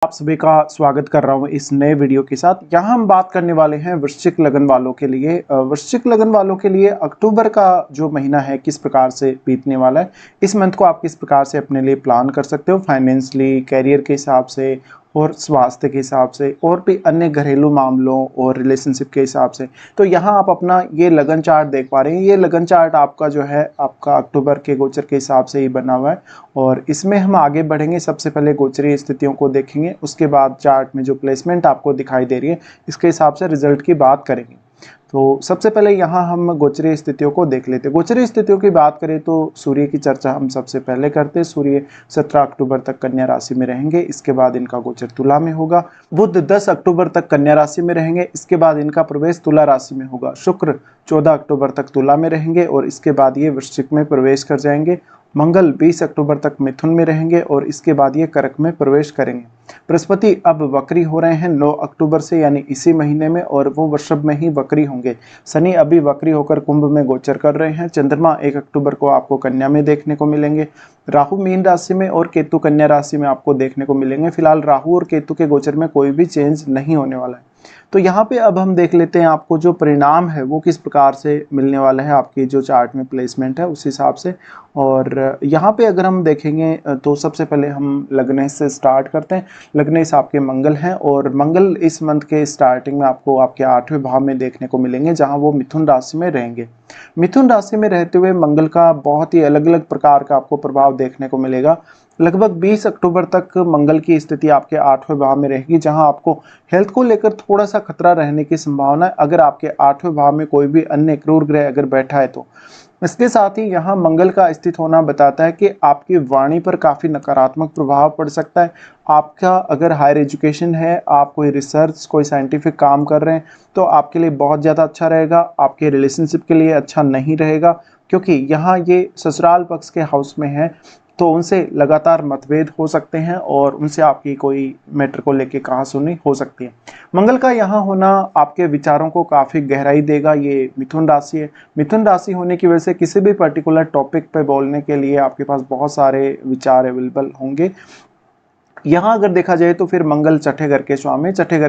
आप सभी का स्वागत कर रहा हूं इस नए वीडियो के साथ। यहाँ हम बात करने वाले हैं वृश्चिक लगन वालों के लिए। वृश्चिक लगन वालों के लिए अक्टूबर का जो महीना है किस प्रकार से बीतने वाला है, इस मंथ को आप किस प्रकार से अपने लिए प्लान कर सकते हो फाइनेंशियली, कैरियर के हिसाब से और स्वास्थ्य के हिसाब से और भी अन्य घरेलू मामलों और रिलेशनशिप के हिसाब से। तो यहाँ आप अपना ये लगन चार्ट देख पा रहे हैं। ये लगन चार्ट आपका जो है आपका अक्टूबर के गोचर के हिसाब से ही बना हुआ है और इसमें हम आगे बढ़ेंगे। सबसे पहले गोचरीय स्थितियों को देखेंगे, उसके बाद चार्ट में जो प्लेसमेंट आपको दिखाई दे रही है इसके हिसाब से रिजल्ट की बात करेंगे। तो सबसे पहले यहाँ हम गोचरीय स्थितियों को देख लेते हैं। गोचरीय स्थितियों की बात करें तो सूर्य की चर्चा हम सबसे पहले करते हैं। सूर्य 17 अक्टूबर तक कन्या राशि में रहेंगे, इसके बाद इनका गोचर तुला में होगा। बुध 10 अक्टूबर तक कन्या राशि में रहेंगे, इसके बाद इनका प्रवेश तुला राशि में होगा। शुक्र 14 अक्टूबर तक तुला में रहेंगे और इसके बाद ये वृश्चिक में प्रवेश कर जाएंगे। मंगल 20 अक्टूबर तक मिथुन में रहेंगे और इसके बाद ये कर्क में प्रवेश करेंगे। बृहस्पति अब वक्री हो रहे हैं 9 अक्टूबर से, यानी इसी महीने में, और वो वृषभ में ही वक्री होंगे। शनि अभी वक्री होकर कुंभ में गोचर कर रहे हैं। चंद्रमा 1 अक्टूबर को आपको कन्या में देखने को मिलेंगे। राहु मीन राशि में और केतु कन्या राशि में आपको देखने को मिलेंगे। फिलहाल राहु और केतु के गोचर में कोई भी चेंज नहीं होने वाला है। तो यहाँ पे अब हम देख लेते हैं आपको जो परिणाम है वो किस प्रकार से मिलने वाला है, आपकी जो चार्ट में प्लेसमेंट है उस हिसाब से। और यहाँ पे अगर हम देखेंगे तो सबसे पहले हम लग्न से स्टार्ट करते हैं। लग्न आपके मंगल हैं और मंगल इस मंथ के स्टार्टिंग में आपको आपके 8वें भाव में देखने को मिलेंगे, जहाँ वो मिथुन राशि में रहेंगे। मिथुन राशि में रहते हुए मंगल का बहुत ही अलग अलग प्रकार का आपको प्रभाव देखने को मिलेगा। लगभग 20 अक्टूबर तक मंगल की स्थिति आपके 8वें भाव में रहेगी, जहां आपको हेल्थ को लेकर थोड़ा सा खतरा रहने की संभावना है, अगर आपके 8वें भाव में कोई भी अन्य क्रूर ग्रह अगर बैठा है तो। इसके साथ ही यहाँ मंगल का स्थित होना बताता है कि आपकी वाणी पर काफ़ी नकारात्मक प्रभाव पड़ सकता है। आपका अगर हायर एजुकेशन है, आप कोई रिसर्च, कोई साइंटिफिक काम कर रहे हैं, तो आपके लिए बहुत ज़्यादा अच्छा रहेगा। आपके रिलेशनशिप के लिए अच्छा नहीं रहेगा, क्योंकि यहाँ ये ससुराल पक्ष के हाउस में है, तो उनसे लगातार मतभेद हो सकते हैं और उनसे आपकी कोई मैटर को लेके कहासुनी हो सकती है। मंगल का यहाँ होना आपके विचारों को काफ़ी गहराई देगा। ये मिथुन राशि है, मिथुन राशि होने की वजह से किसी भी पर्टिकुलर टॉपिक पे बोलने के लिए आपके पास बहुत सारे विचार अवेलेबल होंगे। यहाँ अगर देखा जाए तो फिर मंगल छठे घर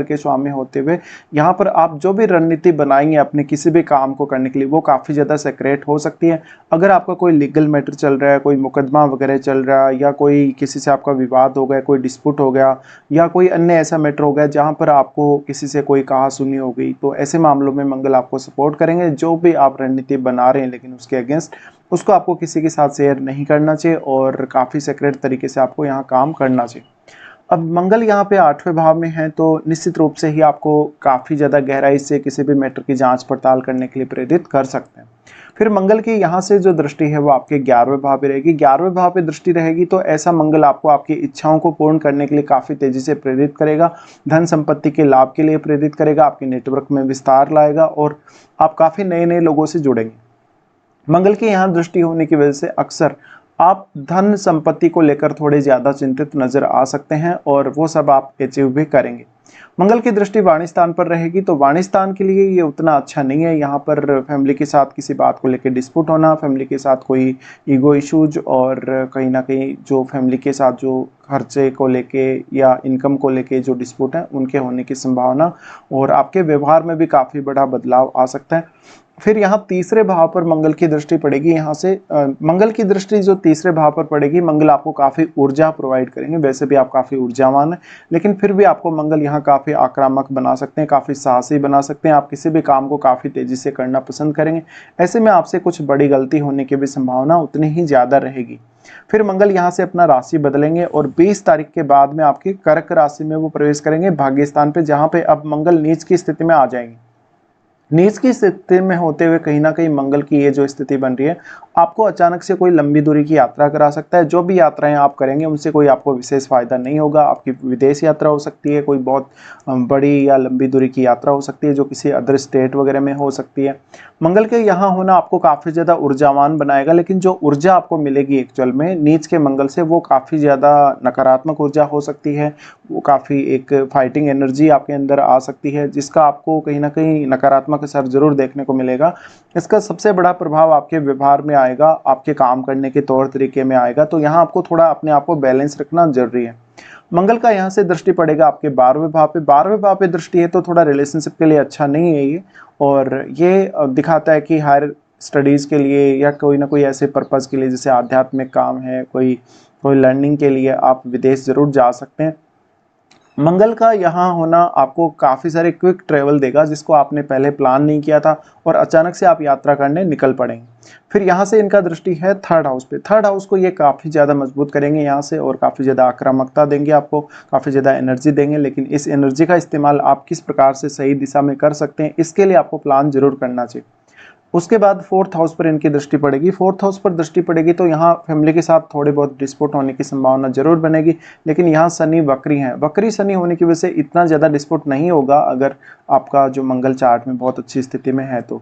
के स्वामी होते हुए यहाँ पर आप जो भी रणनीति बनाएंगे अपने किसी भी काम को करने के लिए, वो काफ़ी ज़्यादा सेक्रेट हो सकती है। अगर आपका कोई लीगल मैटर चल रहा है, कोई मुकदमा वगैरह चल रहा है, या कोई किसी से आपका विवाद हो गया, कोई डिस्प्यूट हो गया, या कोई अन्य ऐसा मैटर हो गया जहाँ पर आपको किसी से कोई कहासुनी हो गई, तो ऐसे मामलों में मंगल आपको सपोर्ट करेंगे। जो भी आप रणनीति बना रहे हैं लेकिन उसके अगेंस्ट, उसको आपको किसी के साथ शेयर नहीं करना चाहिए और काफ़ी सेक्रेट तरीके से आपको यहाँ काम करना चाहिए। अब मंगल यहाँ पे 8वें भाव में है, तो निश्चित रूप से ही आपको काफ़ी ज़्यादा गहराई से किसी भी मैटर की जांच पड़ताल करने के लिए प्रेरित कर सकते हैं। फिर मंगल की यहाँ से जो दृष्टि है वो आपके 11वें भाव पे रहेगी। 11वें भाव पे दृष्टि रहेगी तो ऐसा मंगल आपको आपकी इच्छाओं को पूर्ण करने के लिए काफ़ी तेज़ी से प्रेरित करेगा, धन संपत्ति के लाभ के लिए प्रेरित करेगा, आपके नेटवर्क में विस्तार लाएगा और आप काफ़ी नए नए लोगों से जुड़ेंगे। मंगल की यहाँ दृष्टि होने की वजह से अक्सर आप धन संपत्ति को लेकर थोड़े ज़्यादा चिंतित नजर आ सकते हैं और वो सब आप अचीव भी करेंगे। मंगल की दृष्टि वाणी स्थान पर रहेगी, तो वाणी स्थान के लिए ये उतना अच्छा नहीं है। यहाँ पर फैमिली के साथ किसी बात को लेकर डिस्प्यूट होना, फैमिली के साथ कोई ईगो इश्यूज, और कहीं ना कहीं जो फैमिली के साथ जो खर्चे को लेके या इनकम को लेके जो डिस्प्यूट है उनके होने की संभावना, और आपके व्यवहार में भी काफ़ी बड़ा बदलाव आ सकता है। फिर यहाँ तीसरे भाव पर मंगल की दृष्टि पड़ेगी। यहाँ से मंगल की दृष्टि जो तीसरे भाव पर पड़ेगी, मंगल आपको काफ़ी ऊर्जा प्रोवाइड करेंगे। वैसे भी आप काफ़ी ऊर्जावान हैं, लेकिन फिर भी आपको मंगल यहाँ काफ़ी आक्रामक बना सकते हैं, काफ़ी साहसी बना सकते हैं। आप किसी भी काम को काफ़ी तेज़ी से करना पसंद करेंगे। ऐसे में आपसे कुछ बड़ी गलती होने की भी संभावना उतनी ही ज़्यादा रहेगी। फिर मंगल यहाँ से अपना राशि बदलेंगे और 20 तारीख के बाद में आपकी कर्क राशि में वो प्रवेश करेंगे, भाग्य स्थान पे, जहाँ पे अब मंगल नीच की स्थिति में आ जाएंगे। नीच की स्थिति में होते हुए कहीं ना कहीं मंगल की ये जो स्थिति बन रही है, आपको अचानक से कोई लंबी दूरी की यात्रा करा सकता है। जो भी यात्राएं आप करेंगे उनसे कोई आपको विशेष फायदा नहीं होगा। आपकी विदेश यात्रा हो सकती है, कोई बहुत बड़ी या लंबी दूरी की यात्रा हो सकती है जो किसी अदर स्टेट वगैरह में हो सकती है। मंगल के यहाँ होना आपको काफ़ी ज़्यादा ऊर्जावान बनाएगा, लेकिन जो ऊर्जा आपको मिलेगी एक्चुअल में नीच के मंगल से, वो काफ़ी ज़्यादा नकारात्मक ऊर्जा हो सकती है। वो काफ़ी एक फाइटिंग एनर्जी आपके अंदर आ सकती है, जिसका आपको कहीं ना कहीं नकारात्मक असर जरूर देखने को मिलेगा। इसका सबसे बड़ा प्रभाव आपके व्यवहार में आएगा, आपके काम करने के तौर तरीके में आएगा। तो यहाँ आपको थोड़ा अपने आप को बैलेंस रखना जरूरी है। मंगल का यहाँ से दृष्टि पड़ेगा आपके 12वें भाव पे। 12वें भाव पे दृष्टि है तो थोड़ा रिलेशनशिप के लिए अच्छा नहीं है ये, और ये दिखाता है कि हायर स्टडीज़ के लिए या कोई ना कोई ऐसे पर्पज़ के लिए, जैसे आध्यात्मिक काम है, कोई कोई लर्निंग के लिए आप विदेश ज़रूर जा सकते हैं। मंगल का यहाँ होना आपको काफ़ी सारे क्विक ट्रेवल देगा, जिसको आपने पहले प्लान नहीं किया था और अचानक से आप यात्रा करने निकल पड़ेंगे। फिर यहाँ से इनका दृष्टि है थर्ड हाउस पे। थर्ड हाउस को ये काफ़ी ज़्यादा मजबूत करेंगे यहाँ से, और काफ़ी ज़्यादा आक्रामकता देंगे आपको, काफ़ी ज़्यादा एनर्जी देंगे। लेकिन इस एनर्जी का इस्तेमाल आप किस प्रकार से सही दिशा में कर सकते हैं, इसके लिए आपको प्लान जरूर करना चाहिए। उसके बाद फोर्थ हाउस पर इनकी दृष्टि पड़ेगी। फोर्थ हाउस पर दृष्टि पड़ेगी तो यहाँ फैमिली के साथ थोड़े बहुत डिस्प्यूट होने की संभावना जरूर बनेगी, लेकिन यहाँ शनि वक्री हैं। वक्री शनि होने की वजह से इतना ज़्यादा डिस्प्यूट नहीं होगा अगर आपका जो मंगल चार्ट में बहुत अच्छी स्थिति में है तो।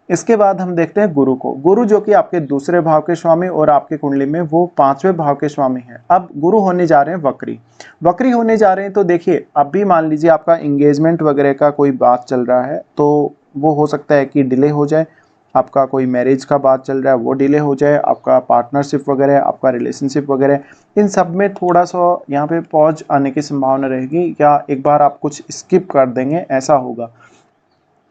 इसके बाद हम देखते हैं गुरु को। गुरु जो कि आपके दूसरे भाव के स्वामी और आपके कुंडली में वो 5वें भाव के स्वामी हैं। अब गुरु होने जा रहे हैं वक्री। वक्री होने जा रहे हैं तो देखिए, अब भी मान लीजिए आपका एंगेजमेंट वगैरह का कोई बात चल रहा है तो वो हो सकता है कि डिले हो जाए। आपका कोई मैरिज का बात चल रहा है वो डिले हो जाए, आपका पार्टनरशिप वगैरह, आपका रिलेशनशिप वगैरह, इन सब में थोड़ा सा यहाँ पे पॉज आने की संभावना रहेगी, या एक बार आप कुछ स्किप कर देंगे, ऐसा होगा।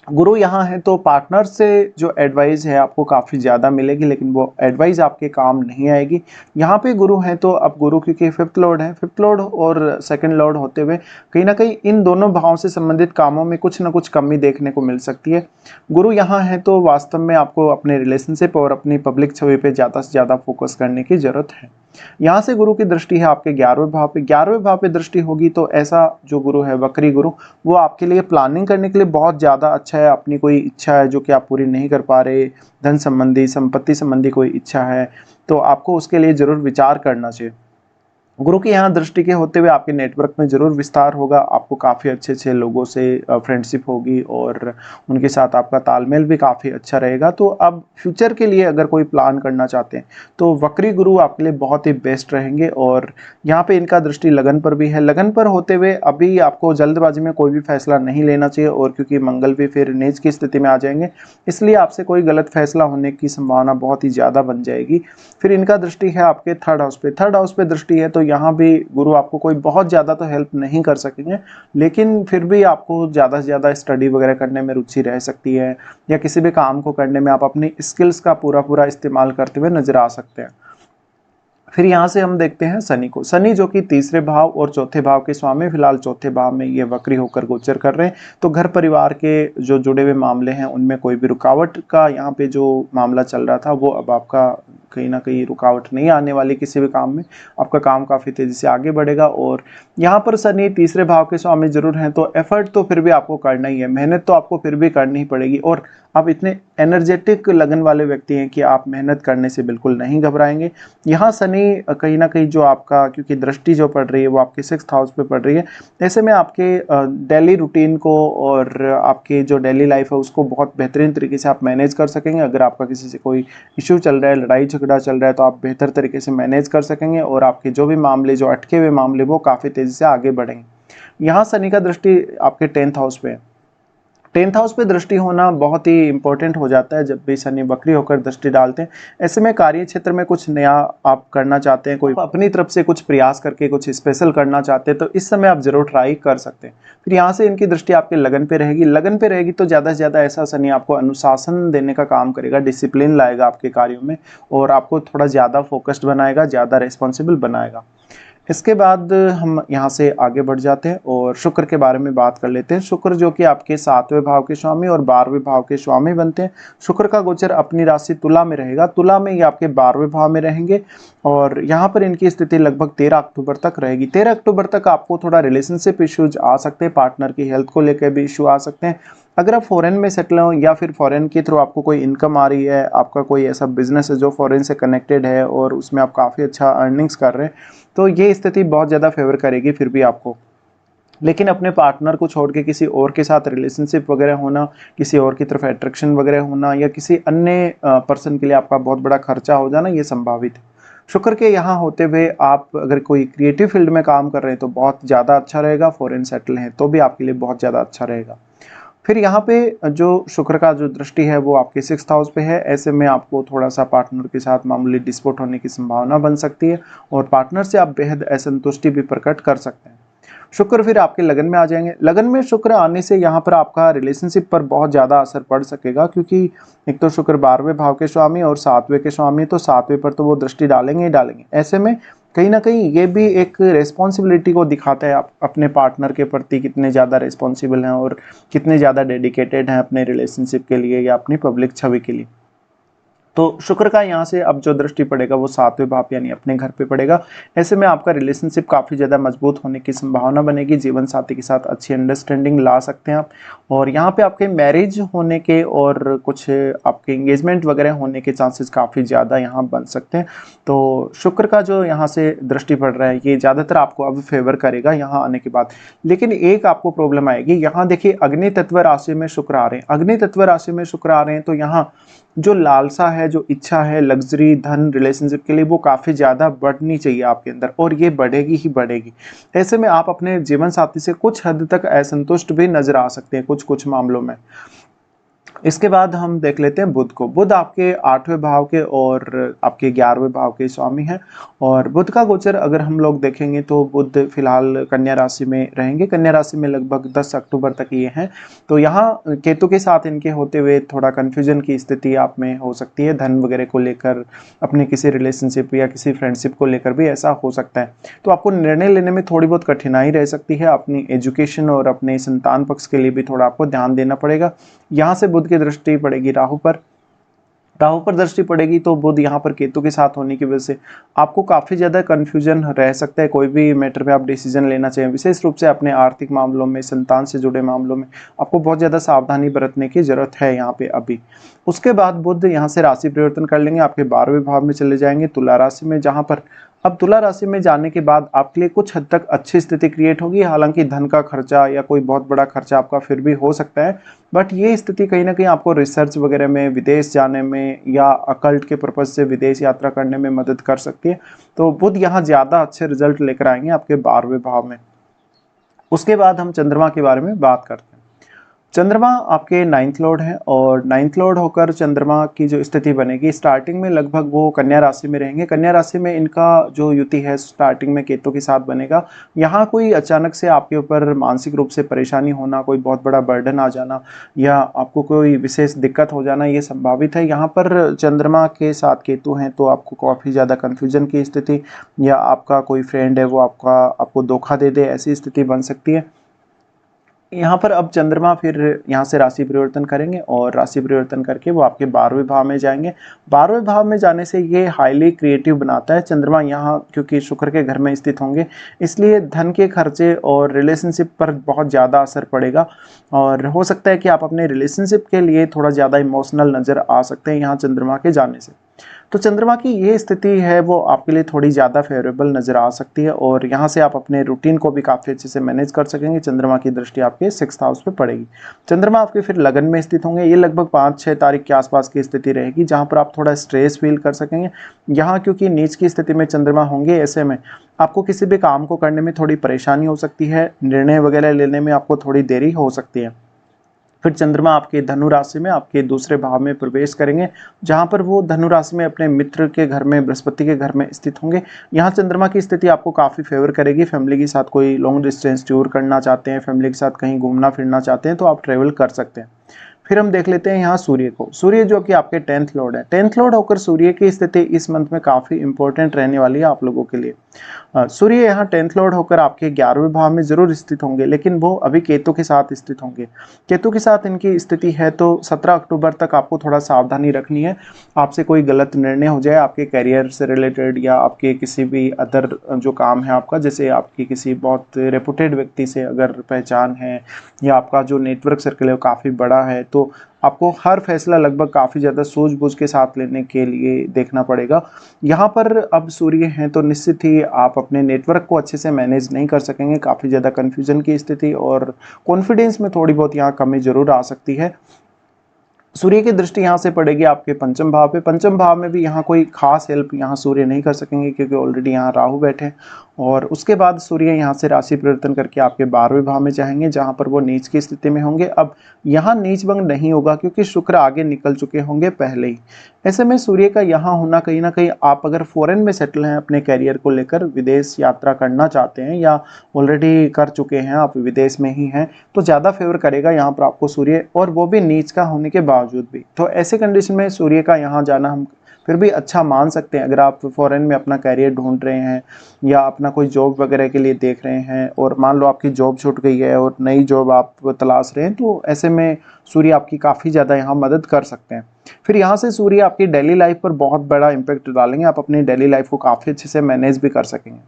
गुरु यहाँ है तो पार्टनर से जो एडवाइस है आपको काफ़ी ज़्यादा मिलेगी, लेकिन वो एडवाइस आपके काम नहीं आएगी। यहाँ पे गुरु है तो अब गुरु क्योंकि फिफ्थ लॉर्ड है, फिफ्थ लॉर्ड और सेकंड लॉर्ड होते हुए कहीं ना कहीं इन दोनों भावों से संबंधित कामों में कुछ ना कुछ कमी देखने को मिल सकती है। गुरु यहाँ है तो वास्तव में आपको अपने रिलेशनशिप और अपनी पब्लिक छवि पे ज़्यादा से ज़्यादा फोकस करने की ज़रूरत है। यहाँ से गुरु की दृष्टि है आपके 11वें भाव पे। 11वें भाव पे दृष्टि होगी तो ऐसा जो गुरु है वक्री गुरु, वो आपके लिए प्लानिंग करने के लिए बहुत ज़्यादा अच्छा है। अपनी कोई इच्छा है जो कि आप पूरी नहीं कर पा रहे, धन संबंधी, संपत्ति संबंधी कोई इच्छा है, तो आपको उसके लिए जरूर विचार करना चाहिए। गुरु की यहाँ दृष्टि के होते हुए आपके नेटवर्क में जरूर विस्तार होगा, आपको काफ़ी अच्छे अच्छे लोगों से फ्रेंडशिप होगी और उनके साथ आपका तालमेल भी काफ़ी अच्छा रहेगा। तो अब फ्यूचर के लिए अगर कोई प्लान करना चाहते हैं तो वक्री गुरु आपके लिए बहुत ही बेस्ट रहेंगे। और यहाँ पे इनका दृष्टि लगन पर भी है। लगन पर होते हुए अभी आपको जल्दबाजी में कोई भी फैसला नहीं लेना चाहिए, और क्योंकि मंगल भी फिर नीच की स्थिति में आ जाएंगे, इसलिए आपसे कोई गलत फैसला होने की संभावना बहुत ही ज़्यादा बन जाएगी। फिर इनका दृष्टि है आपके थर्ड हाउस पे। थर्ड हाउस पे दृष्टि है तो यहाँ भी गुरु आपको कोई बहुत ज़्यादा तो हेल्प नहीं कर सकेंगे, लेकिन फिर भी आपको ज़्यादा से ज़्यादा स्टडी वगैरह करने में रुचि रह सकती है, या किसी भी काम को करने में आप अपनी स्किल्स का पूरा इस्तेमाल करते हुए नजर आ सकते हैं। फिर यहाँ से हम देखते हैं शनि को। शनि जो कि तीसरे भाव और चौथे भाव के स्वामी, फिलहाल चौथे भाव में ये वक्री होकर गोचर कर रहे हैं। तो घर परिवार के जो जुड़े हुए मामले हैं उनमें कोई भी रुकावट का यहाँ पे जो मामला चल रहा था वो अब आपका कहीं ना कहीं रुकावट नहीं आने वाली। किसी भी काम में आपका काम काफ़ी तेज़ी से आगे बढ़ेगा। और यहाँ पर शनि तीसरे भाव के स्वामी जरूर हैं तो एफर्ट तो फिर भी आपको करना ही है, मेहनत तो आपको फिर भी करनी ही पड़ेगी। और आप इतने एनर्जेटिक लगन वाले व्यक्ति हैं कि आप मेहनत करने से बिल्कुल नहीं घबराएंगे। यहाँ शनि कहीं ना कहीं जो आपका, क्योंकि दृष्टि जो पड़ रही है वो आपके 6th हाउस पे पड़ रही है, ऐसे में आपके डेली रूटीन को और आपके जो डेली लाइफ है उसको बहुत बेहतरीन तरीके से आप मैनेज कर सकेंगे। अगर आपका किसी से कोई इशू चल रहा है, लड़ाई झगड़ा चल रहा है, तो आप बेहतर तरीके से मैनेज कर सकेंगे और आपके जो भी मामले, जो अटके हुए मामले, वो काफ़ी तेज़ी से आगे बढ़ेंगे। यहाँ शनि का दृष्टि आपके 10th हाउस पे है। 10th हाउस पे दृष्टि होना बहुत ही इंपॉर्टेंट हो जाता है जब भी शनि वक्री होकर दृष्टि डालते हैं। ऐसे में कार्य क्षेत्र में कुछ नया आप करना चाहते हैं, कोई अपनी तरफ से कुछ प्रयास करके कुछ स्पेशल करना चाहते हैं, तो इस समय आप जरूर ट्राई कर सकते हैं। फिर यहाँ से इनकी दृष्टि आपके लगन पे रहेगी। लगन पे रहेगी तो ज़्यादा से ज़्यादा ऐसा शनि आपको अनुशासन देने का काम करेगा, डिसिप्लिन लाएगा आपके कार्यों में और आपको थोड़ा ज़्यादा फोकस्ड बनाएगा, ज़्यादा रिस्पॉन्सिबल बनाएगा। इसके बाद हम यहाँ से आगे बढ़ जाते हैं और शुक्र के बारे में बात कर लेते हैं। शुक्र जो कि आपके 7वें भाव के स्वामी और 12वें भाव के स्वामी बनते हैं। शुक्र का गोचर अपनी राशि तुला में रहेगा। तुला में ये आपके 12वें भाव में रहेंगे और यहाँ पर इनकी स्थिति लगभग 13 अक्टूबर तक रहेगी। 13 अक्टूबर तक आपको थोड़ा रिलेशनशिप इश्यूज आ सकते हैं, पार्टनर की हेल्थ को लेकर भी इशू आ सकते हैं। अगर आप फॉरेन में सेटल हो या फिर फॉरेन के थ्रू आपको कोई इनकम आ रही है, आपका कोई ऐसा बिजनेस है जो फॉरेन से कनेक्टेड है और उसमें आप काफ़ी अच्छा अर्निंग्स कर रहे हैं, तो ये स्थिति बहुत ज़्यादा फेवर करेगी फिर भी आपको। लेकिन अपने पार्टनर को छोड़ के किसी और के साथ रिलेशनशिप वगैरह होना, किसी और की तरफ अट्रैक्शन वगैरह होना या किसी अन्य पर्सन के लिए आपका बहुत बड़ा खर्चा हो जाना, ये संभावित है। शुक्र के यहाँ होते हुए आप अगर कोई क्रिएटिव फील्ड में काम कर रहे हैं तो बहुत ज़्यादा अच्छा रहेगा। फॉरेन सेटल हैं तो भी आपके लिए बहुत ज़्यादा अच्छा रहेगा। फिर यहाँ पे जो शुक्र का जो दृष्टि है वो आपके 6th हाउस पे है। ऐसे में आपको थोड़ा सा पार्टनर के साथ मामूली डिस्प्यूट होने की संभावना बन सकती है और पार्टनर से आप बेहद असंतुष्टि भी प्रकट कर सकते हैं। शुक्र फिर आपके लगन में आ जाएंगे। लगन में शुक्र आने से यहाँ पर आपका रिलेशनशिप पर बहुत ज़्यादा असर पड़ सकेगा, क्योंकि एक तो शुक्र 12वें भाव के स्वामी और 7वें के स्वामी, तो 7वें पर तो वो दृष्टि डालेंगे ही डालेंगे। ऐसे में कहीं ना कहीं ये भी एक रेस्पॉन्सिबिलिटी को दिखाता है, आप अपने पार्टनर के प्रति कितने ज़्यादा रिस्पॉन्सिबल हैं और कितने ज़्यादा डेडिकेटेड हैं अपने रिलेशनशिप के लिए या अपनी पब्लिक छवि के लिए। तो शुक्र का यहाँ से अब जो दृष्टि पड़ेगा वो 7वें भाव यानी अपने घर पे पड़ेगा। ऐसे में आपका रिलेशनशिप काफ़ी ज़्यादा मजबूत होने की संभावना बनेगी। जीवन साथी के साथ अच्छी अंडरस्टैंडिंग ला सकते हैं आप, और यहाँ पे आपके मैरिज होने के और कुछ आपके एंगेजमेंट वगैरह होने के चांसेस काफ़ी ज़्यादा यहाँ बन सकते हैं। तो शुक्र का जो यहाँ से दृष्टि पड़ रहा है ये ज़्यादातर आपको अब फेवर करेगा यहाँ आने के बाद। लेकिन एक आपको प्रॉब्लम आएगी, यहाँ देखिए अग्नि तत्व राशि में शुक्र आ रहे हैं। अग्नि तत्व राशि में शुक्र आ रहे हैं तो यहाँ जो लालसा है, जो इच्छा है लग्जरी धन रिलेशनशिप के लिए, वो काफ़ी ज़्यादा बढ़नी चाहिए आपके अंदर, और ये बढ़ेगी ही बढ़ेगी। ऐसे में आप अपने जीवन साथी से कुछ हद तक असंतुष्ट भी नजर आ सकते हैं कुछ कुछ मामलों में। इसके बाद हम देख लेते हैं बुध को। बुध आपके 8वें भाव के और आपके 11वें भाव के स्वामी हैं, और बुध का गोचर अगर हम लोग देखेंगे तो बुध फिलहाल कन्या राशि में रहेंगे। कन्या राशि में लगभग 10 अक्टूबर तक ये हैं। तो यहाँ केतु के साथ इनके होते हुए थोड़ा कन्फ्यूजन की स्थिति आप में हो सकती है, धन वगैरह को लेकर, अपने किसी रिलेशनशिप या किसी फ्रेंडशिप को लेकर भी ऐसा हो सकता है। तो आपको निर्णय लेने में थोड़ी बहुत कठिनाई रह सकती है। अपनी एजुकेशन और अपने संतान पक्ष के लिए भी थोड़ा आपको ध्यान देना पड़ेगा। यहाँ से बुध की दृष्टि पड़ेगी राहु पर। राहु पर दृष्टि पड़ेगी तो बुध यहाँ पर केतु के साथ होने की वजह से आपको काफ़ी ज़्यादा कन्फ्यूजन रह सकता है। कोई भी मैटर में आप डिसीजन लेना चाहिए, विशेष रूप से अपने आर्थिक मामलों में, संतान से जुड़े मामलों में आपको बहुत ज़्यादा सावधानी बरतने की जरूरत है यहाँ पे अभी। उसके बाद बुध यहाँ से राशि परिवर्तन कर लेंगे, आपके 12वें भाव में चले जाएंगे तुला राशि में, जहाँ पर अब तुला राशि में जाने के बाद आपके लिए कुछ हद तक अच्छी स्थिति क्रिएट होगी। हालांकि धन का खर्चा या कोई बहुत बड़ा खर्चा आपका फिर भी हो सकता है, बट ये स्थिति कहीं ना कहीं आपको रिसर्च वगैरह में, विदेश जाने में या अकल्ट के पर्पज से विदेश यात्रा करने में मदद कर सकती है। तो बुध यहाँ ज़्यादा अच्छे रिजल्ट लेकर आएंगे आपके 12वें भाव में। उसके बाद हम चंद्रमा के बारे में बात करते हैं। चंद्रमा आपके 9th लॉर्ड है, और 9th लॉर्ड होकर चंद्रमा की जो स्थिति बनेगी, स्टार्टिंग में लगभग वो कन्या राशि में रहेंगे। कन्या राशि में इनका जो युति है स्टार्टिंग में केतु के साथ बनेगा। यहाँ कोई अचानक से आपके ऊपर मानसिक रूप से परेशानी होना, कोई बहुत बड़ा बर्डन आ जाना या आपको कोई विशेष दिक्कत हो जाना, ये संभावित है। यहाँ पर चंद्रमा के साथ केतु हैं तो आपको काफ़ी ज़्यादा कन्फ्यूजन की स्थिति, या आपका कोई फ्रेंड है वो आपको धोखा दे दे, ऐसी स्थिति बन सकती है। यहाँ पर अब चंद्रमा फिर यहाँ से राशि परिवर्तन करेंगे, और राशि परिवर्तन करके वो आपके 12वें भाव में जाएंगे। 12वें भाव में जाने से ये हाईली क्रिएटिव बनाता है चंद्रमा यहाँ, क्योंकि शुक्र के घर में स्थित होंगे, इसलिए धन के खर्चे और रिलेशनशिप पर बहुत ज़्यादा असर पड़ेगा, और हो सकता है कि आप अपने रिलेशनशिप के लिए थोड़ा ज़्यादा इमोशनल नज़र आ सकते हैं यहाँ चंद्रमा के जाने से। तो चंद्रमा की ये स्थिति है वो आपके लिए थोड़ी ज़्यादा फेवरेबल नज़र आ सकती है, और यहाँ से आप अपने रूटीन को भी काफ़ी अच्छे से मैनेज कर सकेंगे। चंद्रमा की दृष्टि आपके 6th हाउस पे पड़ेगी। चंद्रमा आपके फिर लगन में स्थित होंगे। ये लगभग 5-6 तारीख के आसपास की स्थिति रहेगी, जहाँ पर आप थोड़ा स्ट्रेस फील कर सकेंगे। यहाँ क्योंकि नीच की स्थिति में चंद्रमा होंगे, ऐसे में आपको किसी भी काम को करने में थोड़ी परेशानी हो सकती है, निर्णय वगैरह लेने में आपको थोड़ी देरी हो सकती है। फिर चंद्रमा आपके धनु राशि में आपके दूसरे भाव में प्रवेश करेंगे, जहां पर वो धनु राशि में अपने मित्र के घर में, बृहस्पति के घर में स्थित होंगे। यहाँ चंद्रमा की स्थिति आपको काफ़ी फेवर करेगी। फैमिली के साथ कोई लॉन्ग डिस्टेंस टूर करना चाहते हैं, फैमिली के साथ कहीं घूमना फिरना चाहते हैं तो आप ट्रेवल कर सकते हैं। फिर हम देख लेते हैं यहाँ सूर्य को। सूर्य जो कि आपके 10th लॉर्ड है, 10th लॉर्ड होकर सूर्य की स्थिति इस मंथ में काफ़ी इंपॉर्टेंट रहने वाली है आप लोगों के लिए। सूर्य यहाँ 10th लॉर्ड होकर आपके 11वें भाव में जरूर स्थित होंगे, लेकिन वो अभी केतु के साथ स्थित होंगे। केतु के साथ इनकी स्थिति है तो 17 अक्टूबर तक आपको थोड़ा सावधानी रखनी है। आपसे कोई गलत निर्णय हो जाए आपके करियर से रिलेटेड, या आपके किसी भी अदर जो काम है आपका, जैसे आपकी किसी बहुत रेपुटेड व्यक्ति से अगर पहचान है, या आपका जो नेटवर्क सर्कल है वो काफ़ी बड़ा है, तो आपको हर फैसला लगभग काफ़ी ज़्यादा सूझबूझ के साथ लेने के लिए देखना पड़ेगा। यहाँ पर अब सूर्य हैं तो निश्चित ही आप अपने नेटवर्क को अच्छे से मैनेज नहीं कर सकेंगे। काफ़ी ज़्यादा कन्फ्यूजन की स्थिति और कॉन्फिडेंस में थोड़ी बहुत यहाँ कमी जरूर आ सकती है। सूर्य की दृष्टि यहाँ से पड़ेगी आपके 5म भाव पे। 5म भाव में भी यहाँ कोई खास हेल्प यहाँ सूर्य नहीं कर सकेंगे, क्योंकि ऑलरेडी यहाँ राहु बैठे हैं, और उसके बाद सूर्य यहाँ से राशि परिवर्तन करके आपके 12वें भाव में जाएंगे, जहाँ पर वो नीच की स्थिति में होंगे। अब यहाँ नीच भंग नहीं होगा क्योंकि शुक्र आगे निकल चुके होंगे पहले ही। ऐसे में सूर्य का यहाँ होना कहीं ना कहीं, आप अगर फॉरेन में सेटल हैं अपने करियर को लेकर, विदेश यात्रा करना चाहते हैं या ऑलरेडी कर चुके हैं, आप विदेश में ही हैं, तो ज़्यादा फेवर करेगा यहाँ पर आपको सूर्य, और वो भी नीच का होने के बावजूद भी। तो ऐसे कंडीशन में सूर्य का यहाँ जाना हम फिर भी अच्छा मान सकते हैं। अगर आप फॉरेन में अपना करियर ढूंढ रहे हैं या अपना कोई जॉब वगैरह के लिए देख रहे हैं, और मान लो आपकी जॉब छूट गई है और नई जॉब आप तलाश रहे हैं, तो ऐसे में सूर्य आपकी काफ़ी ज़्यादा यहाँ मदद कर सकते हैं। फिर यहाँ से सूर्य आपकी डेली लाइफ पर बहुत बड़ा इम्पैक्ट डालेंगे, आप अपनी डेली लाइफ को काफ़ी अच्छे से मैनेज भी कर सकेंगे।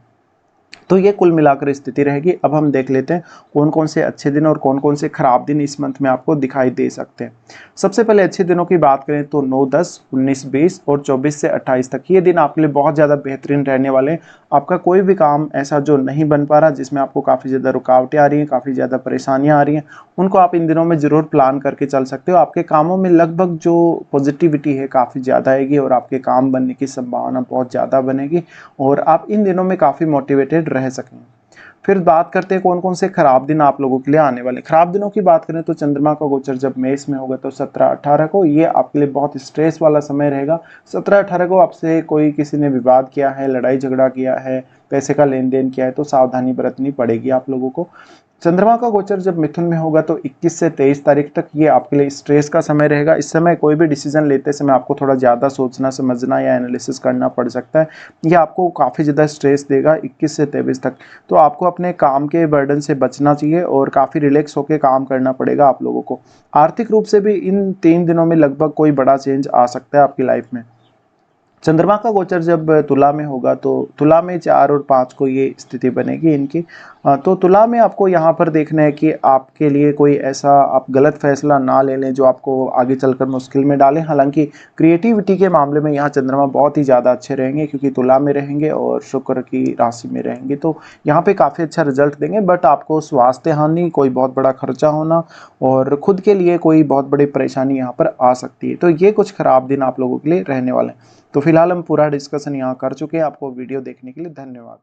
तो ये कुल मिलाकर स्थिति रहेगी। अब हम देख लेते हैं कौन कौन से अच्छे दिन और कौन कौन से खराब दिन इस मंथ में आपको दिखाई दे सकते हैं। सबसे पहले अच्छे दिनों की बात करें तो 9, 10, 19, 20 और 24 से 28 तक ये दिन आपके लिए बहुत ज़्यादा बेहतरीन रहने वाले हैं। आपका कोई भी काम ऐसा जो नहीं बन पा रहा, जिसमें आपको काफ़ी ज़्यादा रुकावटें आ रही हैं, काफ़ी ज़्यादा परेशानियाँ आ रही हैं, उनको आप इन दिनों में ज़रूर प्लान करके चल सकते हो। आपके कामों में लगभग जो पॉजिटिविटी है काफ़ी ज़्यादा आएगी और आपके काम बनने की संभावना बहुत ज़्यादा बनेगी और आप इन दिनों में काफ़ी मोटिवेटेड रह सकेंगे। फिर बात करते हैं कौन कौन से खराब दिन आप लोगों के लिए आने वाले। खराब दिनों की बात करें तो चंद्रमा का गोचर जब मेष में होगा तो 17-18 को, ये आपके लिए बहुत स्ट्रेस वाला समय रहेगा। 17-18 को आपसे कोई किसी ने विवाद किया है, लड़ाई झगड़ा किया है, पैसे का लेन देन किया है, तो सावधानी बरतनी पड़ेगी आप लोगों को। चंद्रमा का गोचर जब मिथुन में होगा तो 21 से 23 तारीख तक ये आपके लिए स्ट्रेस का समय रहेगा। इस समय कोई भी डिसीजन लेते समय आपको थोड़ा ज़्यादा सोचना समझना या एनालिसिस करना पड़ सकता है। ये आपको काफ़ी ज़्यादा स्ट्रेस देगा 21 से 23 तक। तो आपको अपने काम के बर्डन से बचना चाहिए और काफ़ी रिलैक्स होकर काम करना पड़ेगा आप लोगों को। आर्थिक रूप से भी इन 3 दिनों में लगभग कोई बड़ा चेंज आ सकता है आपकी लाइफ में। चंद्रमा का गोचर जब तुला में होगा तो तुला में 4 और 5 को ये स्थिति बनेगी इनकी। तो तुला में आपको यहाँ पर देखना है कि आपके लिए कोई ऐसा आप गलत फैसला ना ले लें जो आपको आगे चलकर मुश्किल में डालें। हालांकि क्रिएटिविटी के मामले में यहाँ चंद्रमा बहुत ही ज़्यादा अच्छे रहेंगे क्योंकि तुला में रहेंगे और शुक्र की राशि में रहेंगे, तो यहाँ पे काफ़ी अच्छा रिजल्ट देंगे। बट आपको स्वास्थ्य हानि, कोई बहुत बड़ा खर्चा होना और खुद के लिए कोई बहुत बड़ी परेशानी यहाँ पर आ सकती है। तो ये कुछ खराब दिन आप लोगों के लिए रहने वाले हैं। तो फिलहाल हम पूरा डिस्कशन यहाँ कर चुके हैं। आपको वीडियो देखने के लिए धन्यवाद।